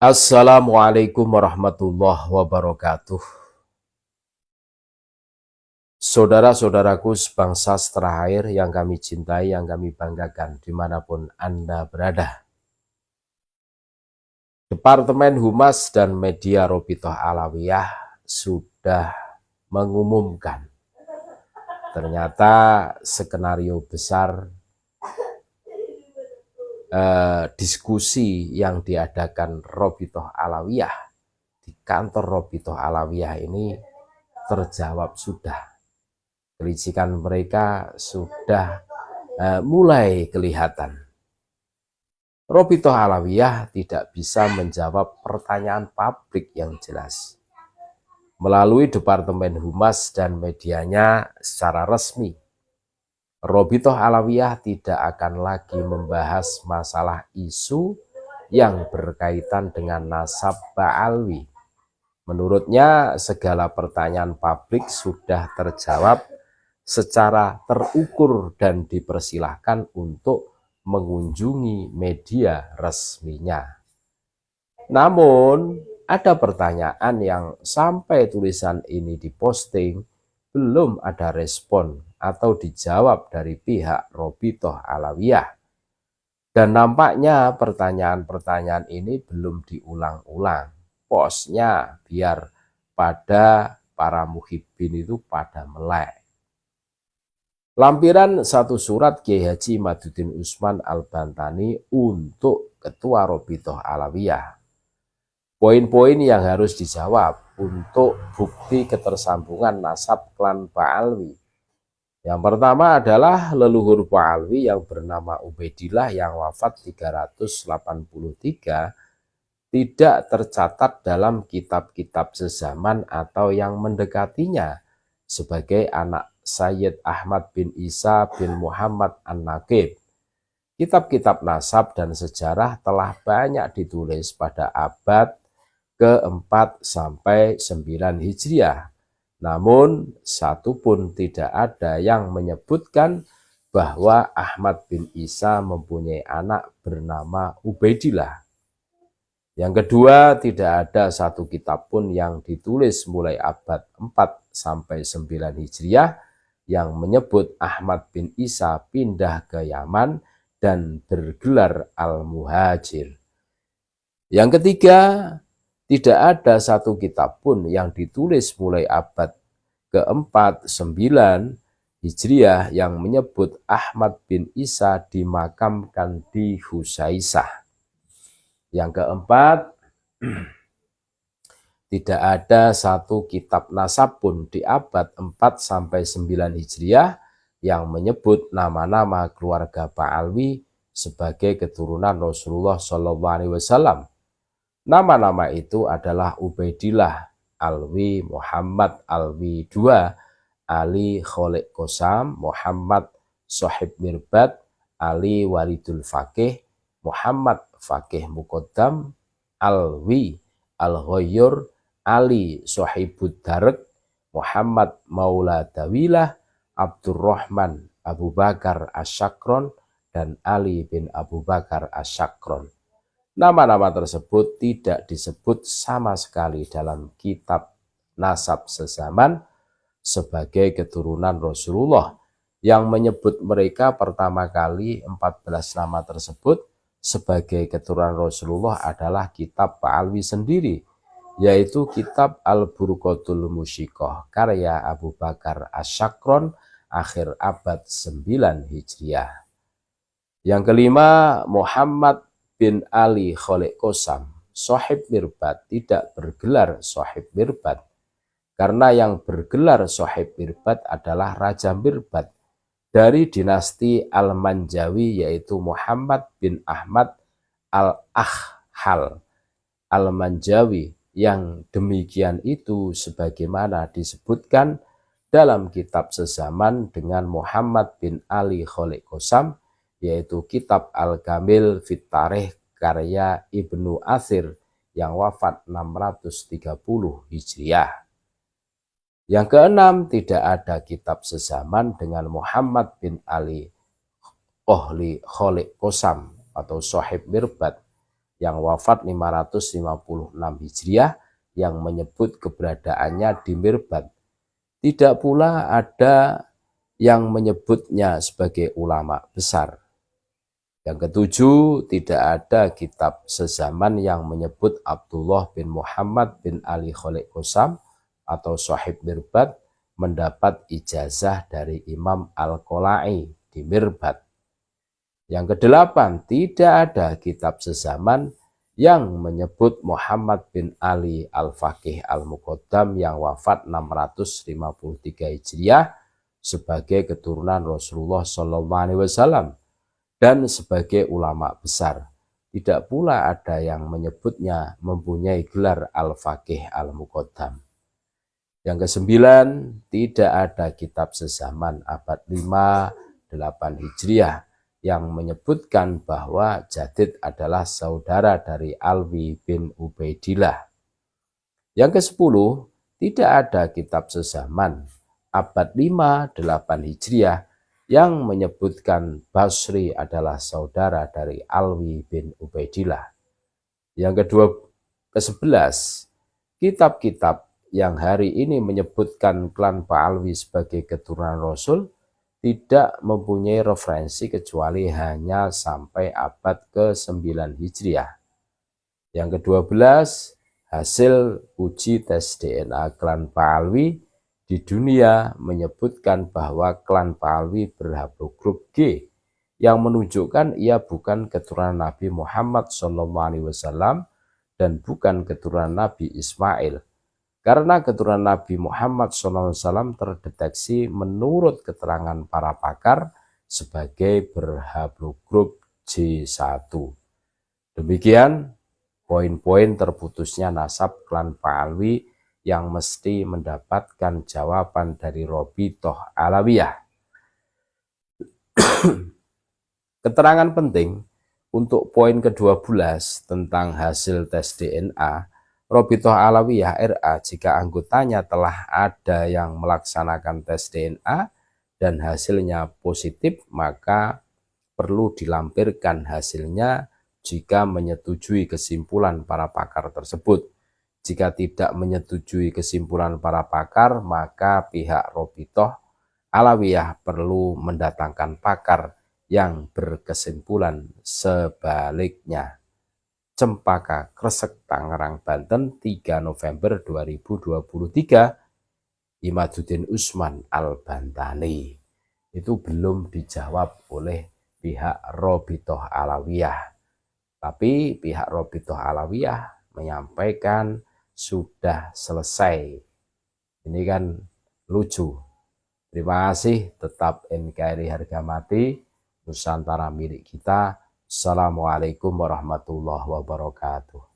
Assalamualaikum warahmatullahi wabarakatuh. Saudara-saudaraku sebangsa setanah air yang kami cintai, yang kami banggakan dimanapun Anda berada. Departemen Humas dan Media Robitoh Alawiyah sudah mengumumkan ternyata skenario besar diskusi yang diadakan Robitoh Alawiyah di kantor Robitoh Alawiyah ini terjawab sudah. Kelicikan mereka sudah mulai kelihatan. Robitoh Alawiyah tidak bisa menjawab pertanyaan publik yang jelas. Melalui Departemen Humas dan medianya secara resmi, Robitoh Alawiyah tidak akan lagi membahas masalah isu yang berkaitan dengan nasab Ba'alwi. Menurutnya, segala pertanyaan publik sudah terjawab secara terukur dan dipersilahkan untuk mengunjungi media resminya. Namun, ada pertanyaan yang sampai tulisan ini diposting belum ada respon atau dijawab dari pihak Robitoh Alawiyah. Dan nampaknya pertanyaan-pertanyaan ini belum diulang-ulang. Posnya biar pada para muhibbin itu pada melek. Lampiran satu surat Kiai Haji Maduddin Usman Al-Bantani untuk Ketua Robitoh Alawiyah. Poin-poin yang harus dijawab untuk bukti ketersambungan nasab klan Ba'alwi. Yang pertama adalah leluhur Ba'alwi yang bernama Ubaidillah yang wafat 383 tidak tercatat dalam kitab-kitab sezaman atau yang mendekatinya sebagai anak Sayyid Ahmad bin Isa bin Muhammad An-Naqib. Kitab-kitab nasab dan sejarah telah banyak ditulis pada abad ke-4 sampai 9 Hijriah. Namun satu pun tidak ada yang menyebutkan bahwa Ahmad bin Isa mempunyai anak bernama Ubaidillah. Yang kedua, tidak ada satu kitab pun yang ditulis mulai abad 4 sampai 9 Hijriah yang menyebut Ahmad bin Isa pindah ke Yaman dan bergelar Al-Muhajir. Yang ketiga, tidak ada satu kitab pun yang ditulis mulai abad ke-4, 9 Hijriah yang menyebut Ahmad bin Isa dimakamkan di Husaisah. Yang keempat, tidak ada satu kitab nasab pun di abad 4 sampai 9 Hijriah yang menyebut nama-nama keluarga Ba'alwi sebagai keturunan Rasulullah SAW. Nama-nama itu adalah Ubaidillah, Alwi, Muhammad Alwi II, Ali Kholik Kosam, Muhammad Sohib Mirbat, Ali Walidul Faqih, Muhammad Faqih Muqaddam, Alwi Al-Ghayyur, Ali Sohibud Darek, Muhammad Maula Dawilah, Abdurrahman Abu Bakar Asyakron, dan Ali bin Abu Bakar Asyakron. Nama-nama tersebut tidak disebut sama sekali dalam kitab nasab sezaman sebagai keturunan Rasulullah. Yang menyebut mereka pertama kali 14 nama tersebut sebagai keturunan Rasulullah adalah kitab Ba'alwi sendiri, yaitu kitab Al-Burqatul Musyiqah karya Abu Bakar Asyakron akhir abad 9 Hijriah. Yang kelima, Muhammad bin Ali Kholik Kosam, Sohib Mirbat, tidak bergelar Sohib Mirbat, karena yang bergelar Sohib Mirbat adalah Raja Mirbat dari dinasti Al-Manjawi, yaitu Muhammad bin Ahmad Al-Akhhal Al-Manjawi, yang demikian itu sebagaimana disebutkan dalam kitab sezaman dengan Muhammad bin Ali Kholik Kosam, yaitu kitab Al-Kamil Fit Tarikh karya Ibnu Athir yang wafat 630 Hijriah. Yang keenam, tidak ada kitab sezaman dengan Muhammad bin Ali Kholik Kosam atau Sohib Mirbat yang wafat 556 Hijriah yang menyebut keberadaannya di Mirbad. Tidak pula ada yang menyebutnya sebagai ulama besar. Yang ketujuh, tidak ada kitab sezaman yang menyebut Abdullah bin Muhammad bin Ali Khalid Qusam atau Sahib Mirbad mendapat ijazah dari Imam Al-Qolai di Mirbad. Yang kedelapan, tidak ada kitab sezaman yang menyebut Muhammad bin Ali Al-Faqih Al-Muqaddam yang wafat 653 Hijriah sebagai keturunan Rasulullah SAW dan sebagai ulama besar. Tidak pula ada yang menyebutnya mempunyai gelar Al-Faqih Al-Muqaddam. Yang kesembilan, tidak ada kitab sezaman abad 5-8 Hijriah yang menyebutkan bahwa Jadid adalah saudara dari Alwi bin Ubaidillah. Yang kesepuluh, tidak ada kitab sezaman abad 5-8 Hijriah yang menyebutkan Basri adalah saudara dari Alwi bin Ubaidillah. Yang ke-11, kitab-kitab yang hari ini menyebutkan klan Ba'alwi sebagai keturunan Rasul tidak mempunyai referensi kecuali hanya sampai abad ke-9 Hijriah. Yang ke-12, hasil uji tes DNA klan Ba'alwi di dunia menyebutkan bahwa klan Ba'alwi berhaplogrup G yang menunjukkan ia bukan keturunan Nabi Muhammad SAW dan bukan keturunan Nabi Ismail. Karena keturunan Nabi Muhammad SAW terdeteksi menurut keterangan para pakar sebagai berhaplogrup J1. Demikian poin-poin terputusnya nasab klan Ba'alwi yang mesti mendapatkan jawaban dari Robitoh Alawiyah. Keterangan penting untuk poin ke-12 tentang hasil tes DNA, Robitoh Alawiyah RA jika anggotanya telah ada yang melaksanakan tes DNA dan hasilnya positif, maka perlu dilampirkan hasilnya jika menyetujui kesimpulan para pakar tersebut. Jika tidak menyetujui kesimpulan para pakar, maka pihak Robitoh Alawiyah perlu mendatangkan pakar yang berkesimpulan sebaliknya. Cempaka Kresek, Tangerang, Banten, 3 November 2023, Imaduddin Usman Al-Bantani. Itu belum dijawab oleh pihak Robitoh Alawiyah. Tapi pihak Robitoh Alawiyah menyampaikan sudah selesai. Ini kan lucu. Terima kasih, tetap NKRI harga mati, Nusantara milik kita. Assalamualaikum warahmatullahi wabarakatuh.